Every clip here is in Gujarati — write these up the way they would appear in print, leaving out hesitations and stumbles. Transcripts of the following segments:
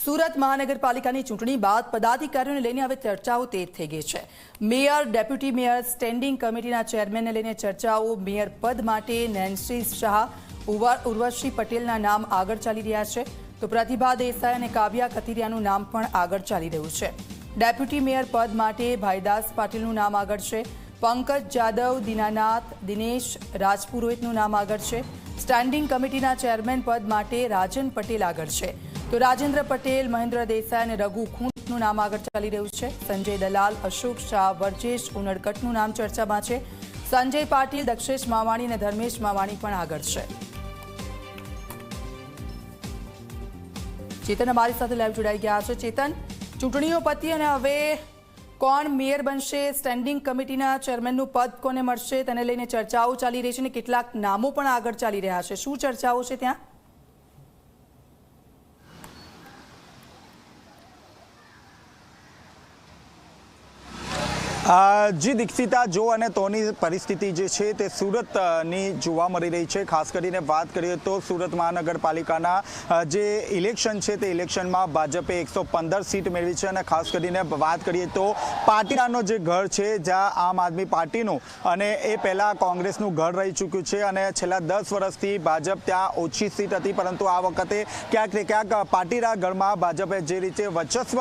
સુરત મહાનગરપાલિકાની ચૂંટણી બાદ પદાધિકારીઓને લઈને હવે ચર્ચાઓ તેજ થઈ ગઈ છે। મેયર, ડેપ્યુટી મેયર, સ્ટેન્ડિંગ કમિટીના ચેરમેનને લઈને ચર્ચાઓ। મેયર પદ માટે નેન્સી શાહ, ઉર્વશી પટેલના નામ આગળ ચાલી રહ્યા છે, તો પ્રતિભા દેસાઈ અને કાવ્યા કથિરિયાનું નામ પણ આગળ ચાલી રહ્યું છે। ડેપ્યુટી મેયર પદ માટે ભાઈદાસ પાટીલનું નામ આગળ છે। પંકજ જાદવ, દીનાનાથ, દિનેશ રાજપુરોહિતનું નામ આગળ છે। સ્ટેન્ડિંગ કમિટીના ચેરમેન પદ માટે રાજન પટેલ આગળ છે, તો રાજેન્દ્ર પટેલ, મહેન્દ્ર દેસાઈ અને રઘુ ખૂંટનું નામ આગળ ચાલી રહ્યું છે। સંજય દલાલ, અશોક શાહ, વર્જેશ ઉનડકટનું નામ ચર્ચામાં છે। સંજય પાટીલ, દક્ષેશ માવાણી અને ધર્મેશ માવાણી પણ આગળ છે। ચેતન અમારી સાથે લાઈવ જોડાઈ ગયા છે। ચેતન, ચૂંટણીઓ પતી અને હવે કોણ મેયર બનશે, સ્ટેન્ડિંગ કમિટીના ચેરમેનનું પદ કોને મળશે, તેને લઈને ચર્ચાઓ ચાલી રહી છે અને કેટલાક નામો પણ આગળ ચાલી રહ્યા છે। શું ચર્ચાઓ છે ત્યાં? જી દીક્ષિતા, જો અને તોની પરિસ્થિતિ જે છે તે સુરતની જોવા મળી રહી છે। ખાસ કરીને વાત કરીએ તો સુરત મહાનગરપાલિકાના જે ઇલેક્શન છે તે ઇલેક્શનમાં ભાજપે 115 સીટ મેળવી છે અને ખાસ કરીને વાત કરીએ તો પાટીદારનો જે ઘર છે, જ્યાં આમ આદમી પાર્ટીનું અને એ પહેલાં કોંગ્રેસનું ઘર રહી ચૂક્યું છે અને છેલ્લા 10 વર્ષથી ભાજપ ત્યાં ઓછી સીટ હતી, પરંતુ આ વખતે ક્યાંક ને ક્યાંક પાટીદાર ઘરમાં ભાજપે જે રીતે વર્ચસ્વ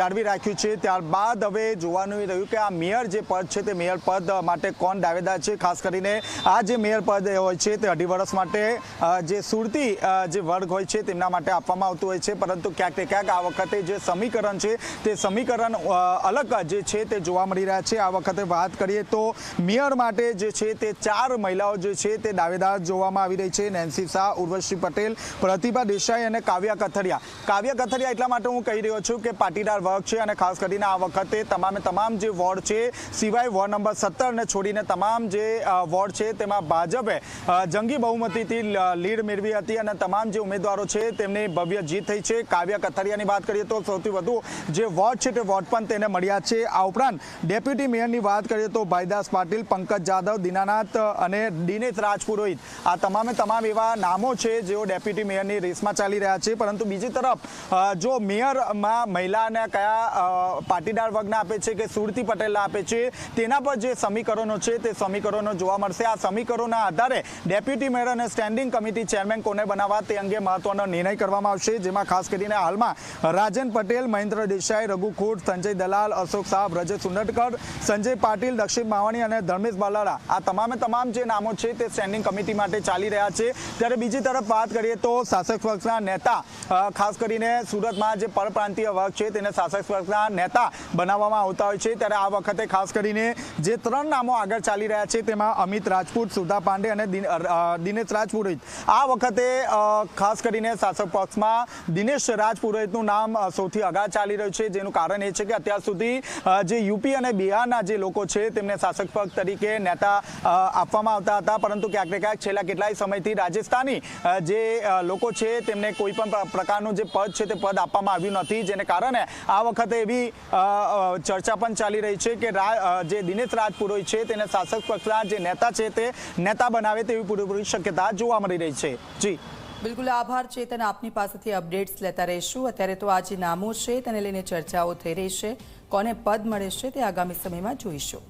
જાળવી રાખ્યું છે, ત્યારબાદ હવે જોવાનું રહ્યું કે મેયર જે પદ છે તે મેયર પદ માટે કોણ દાવેદાર છે। ખાસ કરીને આ જે મેયર પદ હોય છે તે 2.5 વર્ષ માટે જે સુરતી જે વર્ગ હોય છે તેમના માટે આપવામાં આવતું હોય છે, પરંતુ ક્યાંક ને ક્યાંક આ વખતે જે સમીકરણ છે તે સમીકરણ અલગ જે છે તે જોવા મળી રહ્યા છે। આ વખતે વાત કરીએ તો મેયર માટે જે છે તે 4 મહિલાઓ જે છે તે દાવેદાર જોવામાં આવી રહી છે। નેન્સી શાહ, ઉર્વશી પટેલ, પ્રતિભા દેસાઈ અને કાવ્યા કથિરિયા। કાવ્યા કથિરિયા એટલા માટે હું કહી રહ્યો છું કે પાટીદાર વર્ગ છે અને ખાસ કરીને આ વખતે તમામ જે વોર્ડ છે સિવાય વોર્ડ નંબર 17 ને છોડીને તમામ જે વોર્ડ છે તેમાં ભાજપે જંગી બહુમતીથી લીડ મેળવી હતી અને તમામ જે ઉમેદવારો છે તેમની ભવ્ય જીત થઈ છે। કાવ્યા કથિરિયાની વાત કરીએ તો સૌથી વધુ જે વોર્ડ છે તે વોર્ડ પણ તેને મળ્યા છે। આ ઉપરાંત ડેપ્યુટી મેયરની વાત કરીએ તો ભાઈદાસ પાટીલ, પંકજ જાદવ, દીનાનાથ અને દિનેશ રાજપુરોહિત, આ તમામ એવા નામો છે જેઓ ડેપ્યુટી મેયરની રેસમાં ચાલી રહ્યા છે, પરંતુ બીજી તરફ જો મેયરમાં મહિલાને કયા પાટીદાર વર્ગને આપે છે કે સુરતી પટેલ આપે છે, તેના પર જે સમીકરણો છે તે સમીકરણો જોવા મળશે। આ સમીકરણોના આધારે ડેપ્યુટી મેયર અને સ્ટેન્ડિંગ કમિટી ચેરમેન કોને બનાવવા તે અંગે મહત્વનો નિર્ણય કરવામાં આવશે, જેમાં ખાસ કરીને હાલમાં રાજન પટેલ, મહેન્દ્ર દેસાઈ, રઘુ ખૂંટ, સંજય દલાલ, અશોક શાહ, વર્જેશ ઉનડકટ, સંજય પાટીલ, દક્ષેશ માવાણી અને ધર્મેશ બાલાડા, આ તમામ જે નામો છે તે સ્ટેન્ડિંગ કમિટી માટે ચાલી રહ્યા છે। ત્યારે બીજી તરફ વાત કરીએ તો શાસક પક્ષના નેતા, ખાસ કરીને સુરતમાં જે પરપ્રાંતીય વર્ગ છે તેને શાસક પક્ષના નેતા બનાવવામાં આવતા હોય છે। ત્યારે આ વખતે ખાસ કરીને જે 3 નામો આગળ ચાલી રહ્યા છે તેમાં અમિત રાજપૂત, સુધા પાંડે અને દિનેશ રાજપુરોહિત। આ વખતે ખાસ કરીને શાસક પક્ષમાં દિનેશ રાજપુરોહિતનું નામ સૌથી આગળ ચાલી રહ્યું છે, જેનું કારણ એ છે કે અત્યાર સુધી જે યુપી અને બિહારના જે લોકો છે તેમને શાસક પક્ષ તરીકે નેતા આપવામાં આવતા હતા, પરંતુ ક્યાંક ને ક્યાંક છેલ્લા કેટલાય સમયથી રાજસ્થાની જે લોકો છે તેમને કોઈ પણ પ્રકારનું જે પદ છે તે પદ આપવામાં આવ્યું નથી, જેને કારણે આ વખતે એવી ચર્ચા પણ ચાલી રહી છે કે જે દિનેશ રાજપુરોહિત છે તેને શાસક પક્ષના જે નેતા છે તે નેતા બનાવે તેવી પૂરેપૂરી શક્યતા જોવા મળી રહી છે। જી બિલકુલ, આભાર ચેતન, આપની પાસેથી અપડેટ્સ લેતા રહીશું। અત્યારે તો આ જે નામો છે તેને લઈને ચર્ચાઓ થઈ રહી છે, કોને પદ મળે છે તે આગામી સમયમાં જોઈશું।